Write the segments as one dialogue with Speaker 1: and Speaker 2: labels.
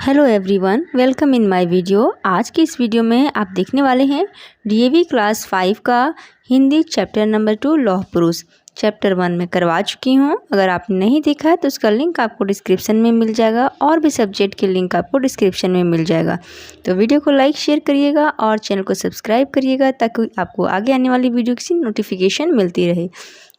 Speaker 1: Hello everyone, welcome in my video. आज की इस वीडियो में आप देखने वाले हैं डीएवी क्लास 5 का हिंदी चैप्टर नंबर 2 लौह पुरुष। चैप्टर 1 में करवा चुकी हूं। अगर आपने नहीं देखा है तो उसका लिंक आपको डिस्क्रिप्शन में मिल जाएगा और भी सब्जेक्ट के लिंक आपको डिस्क्रिप्शन में मिल जाएगा। तो वीडियो को लाइक शेयर करिएगा और चैनल को सब्सक्राइब करिएगा ताकि आपको आगे आने वाली वीडियो की नोटिफिकेशन मिलती रहे।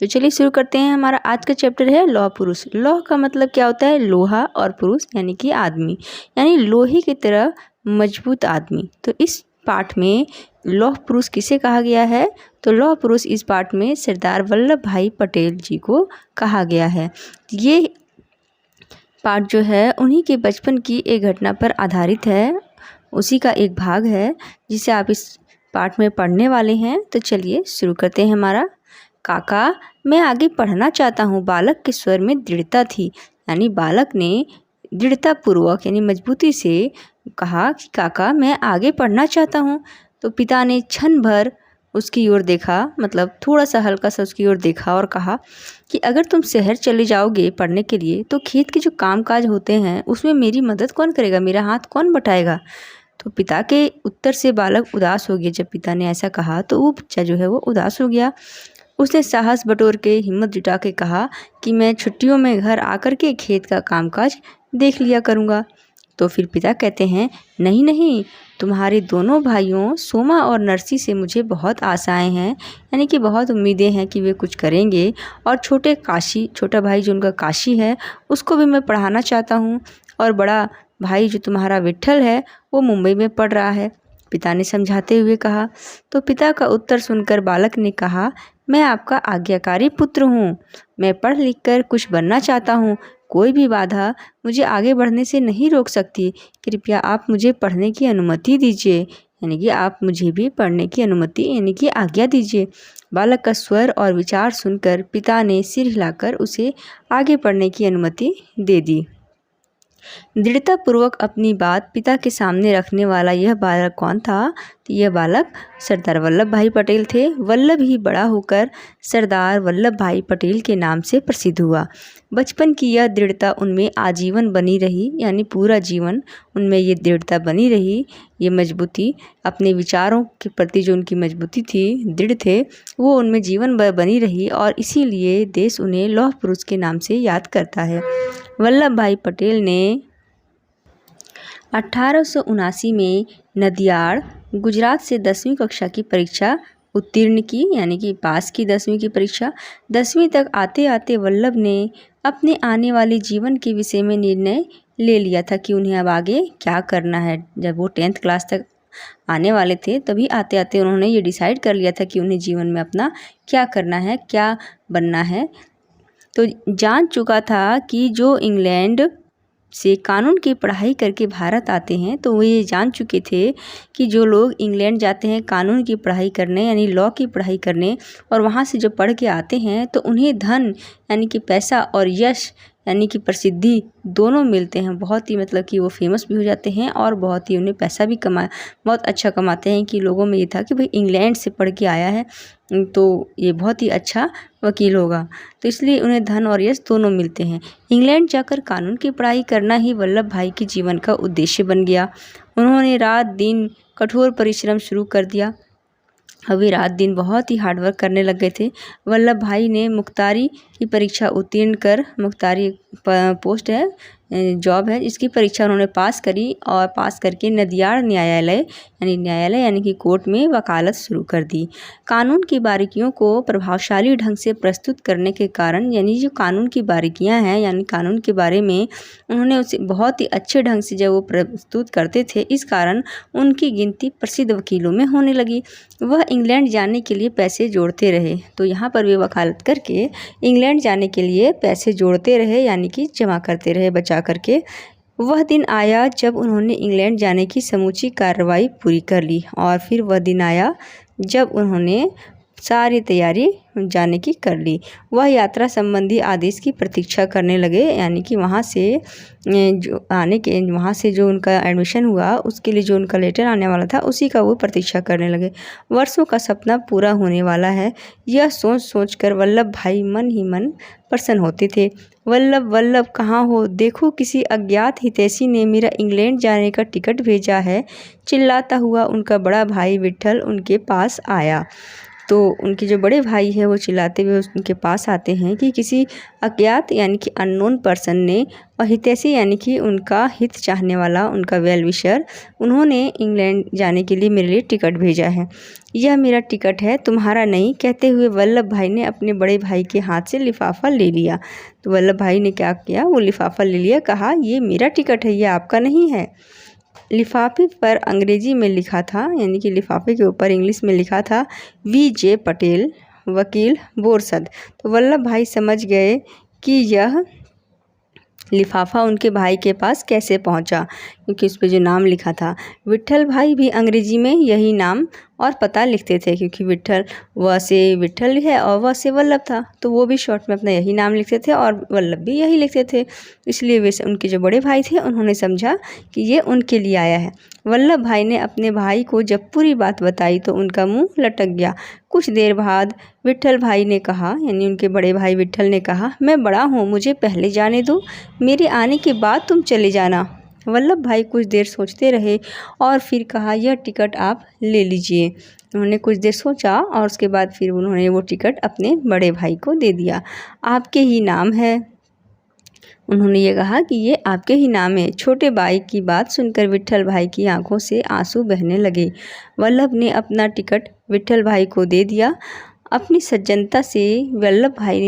Speaker 1: तो चलिए शुरू करते हैं। हमारा आज का चैप्टर है लौह पुरुष। लौह का मतलब क्या होता है? लोहा, और पुरुष यानी कि आदमी, यानी लोहे की तरह मजबूत आदमी। तो इस पाठ में लौह पुरुष किसे कहा गया है? तो लौह पुरुष इस पाठ में सरदार वल्लभ भाई पटेल जी को कहा गया है। ये पाठ जो है उन्हीं के बचपन की एक घटना पर आधारित है, उसी का एक भाग है जिसे आप इस पाठ में पढ़ने वाले हैं। तो चलिए शुरू करते हैं। हमारा काका, मैं आगे पढ़ना चाहता हूँ। बालक के स्वर में दृढ़ता थी, यानी बालक ने दृढ़ता पूर्वक यानी मजबूती से कहा कि काका मैं आगे पढ़ना चाहता हूँ। तो पिता ने क्षण भर उसकी ओर देखा, मतलब थोड़ा सा हल्का सा उसकी ओर देखा और कहा कि अगर तुम शहर चले जाओगे पढ़ने के लिए तो खेत के जो कामकाज होते हैं उसमें मेरी मदद कौन करेगा, मेरा हाथ कौन बटाएगा? तो पिता के उत्तर से बालक उदास हो गया। जब पिता ने ऐसा कहा तो वो बच्चा जो है वो उदास हो गया। उसने साहस बटोर के हिम्मत जुटा के कहा कि मैं छुट्टियों में घर आकर के खेत का कामकाज देख लिया करूँगा। तो फिर पिता कहते हैं, नहीं नहीं, तुम्हारे दोनों भाइयों सोमा और नरसी से मुझे बहुत आशाएं हैं, यानी कि बहुत उम्मीदें हैं कि वे कुछ करेंगे। और छोटे काशी, छोटा भाई जो उनका काशी है, उसको भी मैं पढ़ाना चाहता हूँ। और बड़ा भाई जो तुम्हारा विट्ठल है वो मुंबई में पढ़ रहा है, पिता ने समझाते हुए कहा। तो पिता का उत्तर सुनकर बालक ने कहा, मैं आपका आज्ञाकारी पुत्र हूँ, मैं पढ़ लिख कर कुछ बनना चाहता हूँ। कोई भी बाधा मुझे आगे बढ़ने से नहीं रोक सकती। कृपया आप मुझे पढ़ने की अनुमति दीजिए, यानी कि आप मुझे भी पढ़ने की अनुमति यानी कि आज्ञा दीजिए। बालक का स्वर और विचार सुनकर पिता ने सिर हिलाकर उसे आगे पढ़ने की अनुमति दे दी। दृढ़तापूर्वक अपनी बात पिता के सामने रखने वाला यह बालक कौन था? तो यह बालक सरदार वल्लभ भाई पटेल थे। वल्लभ ही बड़ा होकर सरदार वल्लभ भाई पटेल के नाम से प्रसिद्ध हुआ। बचपन की यह दृढ़ता उनमें आजीवन बनी रही, यानी पूरा जीवन उनमें ये दृढ़ता बनी रही। ये मजबूती अपने विचारों के प्रति जो उनकी मजबूती थी, दृढ़ थे, वो उनमें जीवन भर बनी रही और इसीलिए देश उन्हें लौह पुरुष के नाम से याद करता है। वल्लभ भाई पटेल ने 1879 में नदियाड़, गुजरात से 10वीं कक्षा की परीक्षा उत्तीर्ण की, यानी कि पास की 10वीं की परीक्षा। 10वीं तक आते आते वल्लभ ने अपने आने वाले जीवन के विषय में निर्णय ले लिया था कि उन्हें अब आगे क्या करना है। जब वो 10th क्लास तक आने वाले थे तभी आते आते उन्होंने ये डिसाइड कर लिया था कि उन्हें जीवन में अपना क्या करना है, क्या बनना है। तो जान चुका था कि जो इंग्लैंड से कानून की पढ़ाई करके भारत आते हैं, तो वो ये जान चुके थे कि जो लोग इंग्लैंड जाते हैं कानून की पढ़ाई करने यानी लॉ की पढ़ाई करने और वहाँ से जो पढ़ के आते हैं तो उन्हें धन यानी कि पैसा और यश यानी कि प्रसिद्धि दोनों मिलते हैं। बहुत ही मतलब कि वो फेमस भी हो जाते हैं और बहुत ही उन्हें पैसा भी बहुत अच्छा कमाते हैं। कि लोगों में ये था कि भाई इंग्लैंड से पढ़ के आया है तो ये बहुत ही अच्छा वकील होगा, तो इसलिए उन्हें धन और यश दोनों मिलते हैं। इंग्लैंड जाकर कानून की पढ़ाई करना ही वल्लभ भाई के जीवन का उद्देश्य बन गया। उन्होंने रात दिन कठोर परिश्रम शुरू कर दिया। अभी रात दिन बहुत ही हार्डवर्क करने लग गए थे। वल्लभ भाई ने मुख्तारी की परीक्षा उत्तीर्ण कर, मुख्तारी पोस्ट है, जॉब है, इसकी परीक्षा उन्होंने पास करी और पास करके नदियाड़ न्यायालय यानी कि कोर्ट में वकालत शुरू कर दी। कानून की बारीकियों को प्रभावशाली ढंग से प्रस्तुत करने के कारण, यानी जो कानून की बारीकियां हैं यानी कानून के बारे में उन्होंने उसे बहुत ही अच्छे ढंग से जब वो प्रस्तुत करते थे, इस कारण उनकी गिनती प्रसिद्ध वकीलों में होने लगी। वह इंग्लैंड जाने के लिए पैसे जोड़ते रहे, तो यहाँ पर वे वकालत करके इंग्लैंड जाने के लिए पैसे जोड़ते रहे, यानी कि जमा करते रहे बचा करके। वह दिन आया जब उन्होंने इंग्लैंड जाने की समूची कार्रवाई पूरी कर ली, और फिर वह दिन आया जब उन्होंने सारी तैयारी जाने की कर ली। वह यात्रा संबंधी आदेश की प्रतीक्षा करने लगे, यानी कि वहाँ से जो उनका एडमिशन हुआ उसके लिए जो उनका लेटर आने वाला था उसी का वो प्रतीक्षा करने लगे। वर्षों का सपना पूरा होने वाला है, यह सोच कर वल्लभ भाई मन ही मन प्रसन्न होते थे। वल्लभ वल्लभ कहाँ हो, देखो किसी अज्ञात हितैषी ने मेरा इंग्लैंड जाने का टिकट भेजा है, चिल्लाता हुआ उनका बड़ा भाई विट्ठल उनके पास आया। तो उनके जो बड़े भाई है वो चिल्लाते हुए उनके पास आते हैं कि किसी अज्ञात यानी कि अननोन पर्सन ने, और हितैषी यानी कि उनका हित चाहने वाला, उनका वेल विशर, उन्होंने इंग्लैंड जाने के लिए मेरे लिए टिकट भेजा है। यह मेरा टिकट है, तुम्हारा नहीं। कहते हुए वल्लभ भाई ने अपने बड़े भाई के हाथ से लिफाफा ले लिया। तो वल्लभ भाई ने क्या किया, वो लिफाफा ले लिया, कहा ये मेरा टिकट है, ये आपका नहीं है। लिफाफे पर अंग्रेजी में लिखा था, यानी कि लिफाफे के ऊपर इंग्लिश में लिखा था VJ पटेल, वकील, बोरसद। तो वल्लभ भाई समझ गए कि यह लिफाफा उनके भाई के पास कैसे पहुंचा, क्योंकि उस पर जो नाम लिखा था। विट्ठल भाई भी अंग्रेजी में यही नाम और पता लिखते थे, क्योंकि विट्ठल व से विट्ठल है और व से वल्लभ था, तो वो भी शॉर्ट में अपना यही नाम लिखते थे और वल्लभ भी यही लिखते थे। इसलिए वैसे उनके जो बड़े भाई थे उन्होंने समझा कि ये उनके लिए आया है। वल्लभ भाई ने अपने भाई को जब पूरी बात बताई तो उनका मुँह लटक गया। कुछ देर बाद विट्ठल भाई ने कहा, यानी उनके बड़े भाई विट्ठल ने कहा, मैं बड़ा हूँ, मुझे पहले जाने दो, मेरे आने के बाद तुम चले जाना। वल्लभ भाई कुछ देर सोचते रहे और फिर कहा, यह टिकट आप ले लीजिए। उन्होंने कुछ देर सोचा और उसके बाद फिर उन्होंने वो टिकट अपने बड़े भाई को दे दिया। आपके ही नाम है, उन्होंने ये कहा कि ये आपके ही नाम है। छोटे भाई की बात सुनकर विट्ठल भाई की आंखों से आंसू बहने लगे। वल्लभ ने अपना टिकट विट्ठल भाई को दे दिया। अपनी सज्जनता से वल्लभ भाई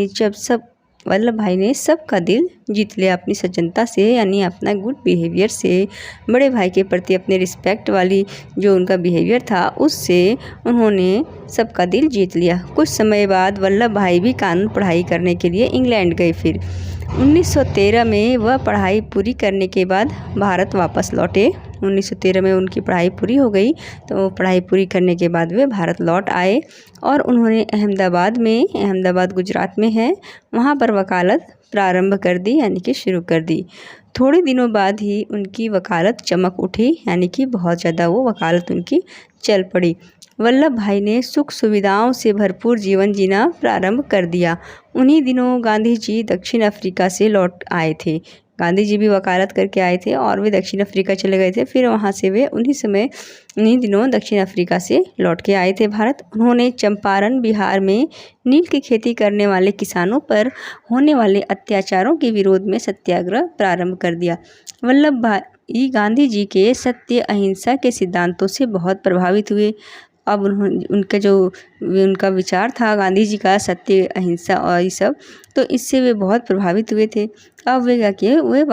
Speaker 1: ने सबका दिल जीत लिया। अपनी सज्जनता से, यानी अपना गुड बिहेवियर से, बड़े भाई के प्रति अपने रिस्पेक्ट वाली जो उनका बिहेवियर था उससे उन्होंने सबका दिल जीत लिया। कुछ समय बाद वल्लभ भाई भी कानून पढ़ाई करने के लिए इंग्लैंड गए। फिर 1913 में वह पढ़ाई पूरी करने के बाद भारत वापस लौटे। 1913 में उनकी पढ़ाई पूरी हो गई, तो पढ़ाई पूरी करने के बाद वे भारत लौट आए और उन्होंने अहमदाबाद गुजरात में है, वहाँ पर वकालत प्रारंभ कर दी, यानी कि शुरू कर दी। थोड़े दिनों बाद ही उनकी वकालत चमक उठी, यानी कि बहुत ज़्यादा वो वकालत उनकी चल पड़ी। वल्लभ भाई ने सुख सुविधाओं से भरपूर जीवन जीना प्रारंभ कर दिया। उन्हीं दिनों गांधी जी दक्षिण अफ्रीका से लौट आए थे। गांधी जी भी वकालत करके आए थे और वे दक्षिण अफ्रीका चले गए थे। फिर वहाँ से वे उन्हीं दिनों दक्षिण अफ्रीका से लौट के आए थे भारत। उन्होंने चंपारण बिहार में नील की खेती करने वाले किसानों पर होने वाले अत्याचारों के विरोध में सत्याग्रह प्रारंभ कर दिया। वल्लभ भाई गांधी जी के सत्य अहिंसा के सिद्धांतों से बहुत प्रभावित हुए। अब उनका विचार था गांधी जी का, सत्य अहिंसा और ये सब, तो इससे वे बहुत प्रभावित हुए थे। अब वे क्या किए, वह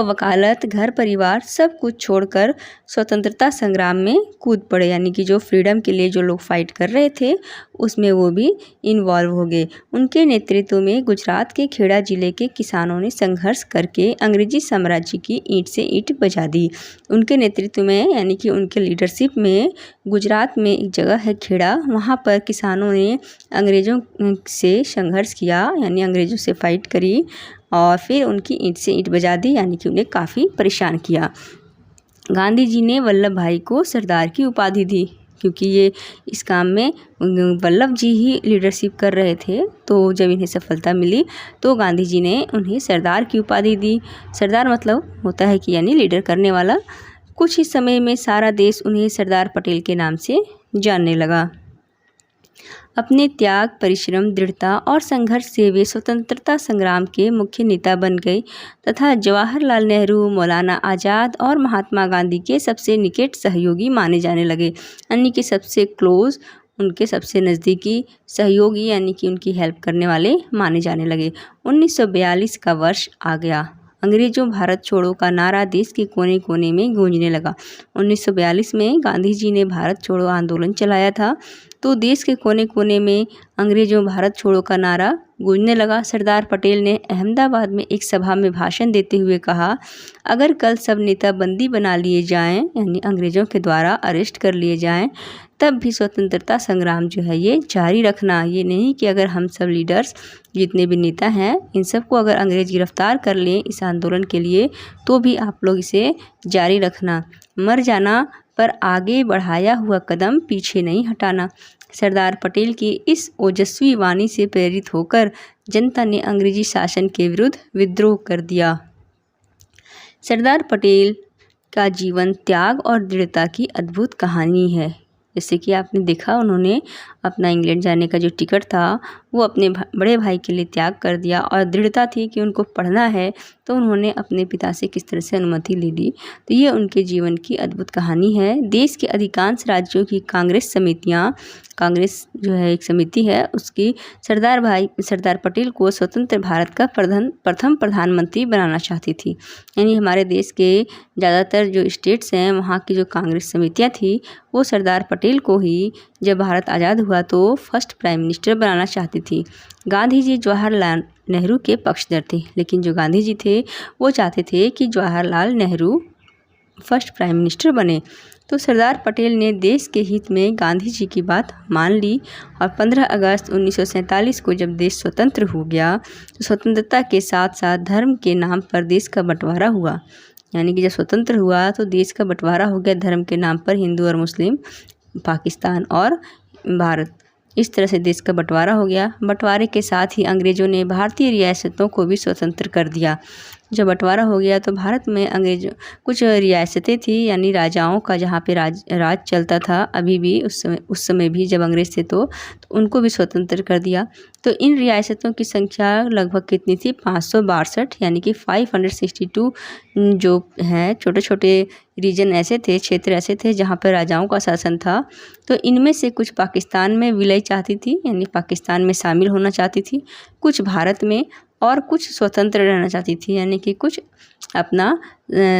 Speaker 1: वकालत घर परिवार सब कुछ छोड़कर स्वतंत्रता संग्राम में कूद पड़े, यानी कि जो फ्रीडम के लिए जो लोग फाइट कर रहे थे उसमें वो भी इन्वॉल्व हो गए। उनके नेतृत्व में गुजरात के खेड़ा जिले के किसानों ने संघर्ष करके अंग्रेजी साम्राज्य की ईंट से ईंट बजा दी। उनके नेतृत्व में, यानी कि उनके लीडरशिप में, गुजरात में एक जगह है खेड़ा, वहाँ पर किसानों ने अंग्रेज़ों से संघर्ष किया, यानी अंग्रेज़ों से फाइट करी और फिर उनकी ईंट से ईंट बजा दी, यानी कि उन्हें काफ़ी परेशान किया। गांधी जी ने वल्लभ भाई को सरदार की उपाधि दी, क्योंकि ये इस काम में वल्लभ जी ही लीडरशिप कर रहे थे। तो जब इन्हें सफलता मिली तो गांधी जी ने उन्हें सरदार की उपाधि दी। सरदार मतलब होता है कि यानी लीडर करने वाला। कुछ ही समय में सारा देश उन्हें सरदार पटेल के नाम से जानने लगा। अपने त्याग, परिश्रम, दृढ़ता और संघर्ष से वे स्वतंत्रता संग्राम के मुख्य नेता बन गए तथा जवाहरलाल नेहरू, मौलाना आज़ाद और महात्मा गांधी के सबसे निकट सहयोगी माने जाने लगे, यानी कि सबसे क्लोज, उनके सबसे नज़दीकी सहयोगी, यानी कि उनकी हेल्प करने वाले माने जाने लगे। 1942 का वर्ष आ गया। अंग्रेजों भारत छोड़ो का नारा देश के कोने कोने में गूंजने लगा। 1942 में गांधी जी ने भारत छोड़ो आंदोलन चलाया था। तो देश के कोने कोने में अंग्रेजों भारत छोड़ो का नारा गूंजने लगा। सरदार पटेल ने अहमदाबाद में एक सभा में भाषण देते हुए कहा, अगर कल सब नेता बंदी बना लिए जाएं, यानी अंग्रेज़ों के द्वारा अरेस्ट कर लिए जाएं, तब भी स्वतंत्रता संग्राम जो है ये जारी रखना। ये नहीं कि अगर हम सब लीडर्स जितने भी नेता हैं इन सबको अगर अंग्रेज़ गिरफ्तार कर लें इस आंदोलन के लिए, तो भी आप लोग इसे जारी रखना। मर जाना पर आगे बढ़ाया हुआ कदम पीछे नहीं हटाना। सरदार पटेल की इस ओजस्वी वाणी से प्रेरित होकर जनता ने अंग्रेजी शासन के विरुद्ध विद्रोह कर दिया। सरदार पटेल का जीवन त्याग और दृढ़ता की अद्भुत कहानी है। जैसे कि आपने देखा, उन्होंने अपना इंग्लैंड जाने का जो टिकट था वो अपने बड़े भाई के लिए त्याग कर दिया, और दृढ़ता थी कि उनको पढ़ना है तो उन्होंने अपने पिता से किस तरह से अनुमति ले ली। तो ये उनके जीवन की अद्भुत कहानी है। देश के अधिकांश राज्यों की कांग्रेस समितियाँ, कांग्रेस जो है एक समिति है, उसकी सरदार पटेल को स्वतंत्र भारत का प्रथम प्रधानमंत्री बनाना चाहती थी। यानी हमारे देश के ज़्यादातर जो स्टेट्स हैं वहाँ की जो कांग्रेस समितियाँ थी वो सरदार पटेल को ही जब भारत आज़ाद हुआ तो फर्स्ट प्राइम मिनिस्टर बनाना चाहती थी। गांधी जी जवाहरलाल नेहरू के पक्षधर थे, लेकिन जो गांधी जी थे वो चाहते थे कि Jawaharlal Nehru first prime minister बने। तो सरदार पटेल ने देश के हित में गांधी जी की बात मान ली, और 15 अगस्त 1947 को जब देश स्वतंत्र हो गया तो स्वतंत्रता के साथ साथ धर्म के नाम पर देश का बंटवारा हुआ। यानी कि जब स्वतंत्र हुआ तो देश का बंटवारा हो गया धर्म के नाम पर, हिंदू और मुस्लिम, पाकिस्तान और भारत, इस तरह से देश का बंटवारा हो गया। बंटवारे के साथ ही अंग्रेज़ों ने भारतीय रियासतों को भी स्वतंत्र कर दिया। जब बंटवारा हो गया तो भारत में अंग्रेज़ों कुछ रियासतें थी, यानी राजाओं का जहाँ पे राज चलता था अभी भी, उस समय भी जब अंग्रेज़ थे तो उनको भी स्वतंत्र कर दिया। तो इन रियासतों की संख्या लगभग कितनी थी? 562, यानी कि 562 जो हैं छोटे छोटे रीजन ऐसे थे, क्षेत्र ऐसे थे जहाँ पर राजाओं का शासन था। तो इनमें से कुछ पाकिस्तान में विलय चाहती थी, यानी पाकिस्तान में शामिल होना चाहती थी, कुछ भारत में, और कुछ स्वतंत्र रहना चाहती थी, यानी कि कुछ अपना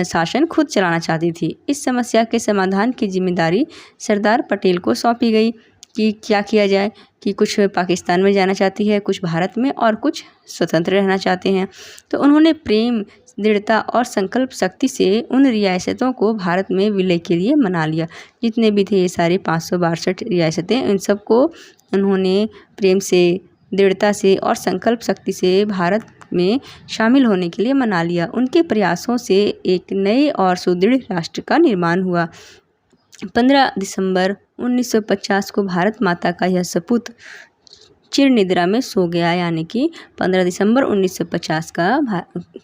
Speaker 1: शासन खुद चलाना चाहती थी। इस समस्या के समाधान की जिम्मेदारी सरदार पटेल को सौंपी गई कि क्या किया जाए, कि कुछ पाकिस्तान में जाना चाहती है, कुछ भारत में, और कुछ स्वतंत्र रहना चाहते हैं। तो उन्होंने प्रेम, दृढ़ता और संकल्प शक्ति से उन रियासतों को भारत में विलय के लिए मना लिया। जितने भी थे ये सारे 562 रियासतें, इन सबको उन्होंने प्रेम से, दृढ़ता से और संकल्प शक्ति से भारत में शामिल होने के लिए मना लिया। उनके प्रयासों से एक नए और सुदृढ़ राष्ट्र का निर्माण हुआ। 15 दिसंबर 1950 को भारत माता का यह सपूत चिर निद्रा में सो गया। यानी कि 15 दिसंबर 1950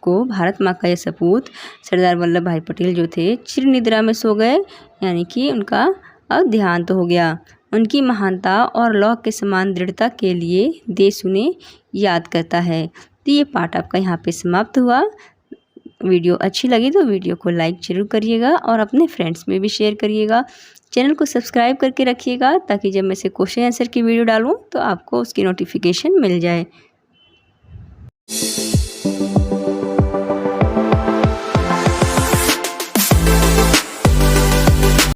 Speaker 1: को भारत माँ का यह सपूत सरदार वल्लभ भाई पटेल जो थे चिर निद्रा में सो गए, यानी कि उनका अब देहांत हो गया। उनकी महानता और लौह के समान दृढ़ता के लिए देश उन्हें याद करता है। तो ये पार्ट आपका यहाँ पे समाप्त हुआ। वीडियो अच्छी लगी तो वीडियो को लाइक जरूर करिएगा और अपने फ्रेंड्स में भी शेयर करिएगा। चैनल को सब्सक्राइब करके रखिएगा ताकि जब मैं से क्वेश्चन आंसर की वीडियो डालूँ तो आपको उसकी नोटिफिकेशन मिल जाए।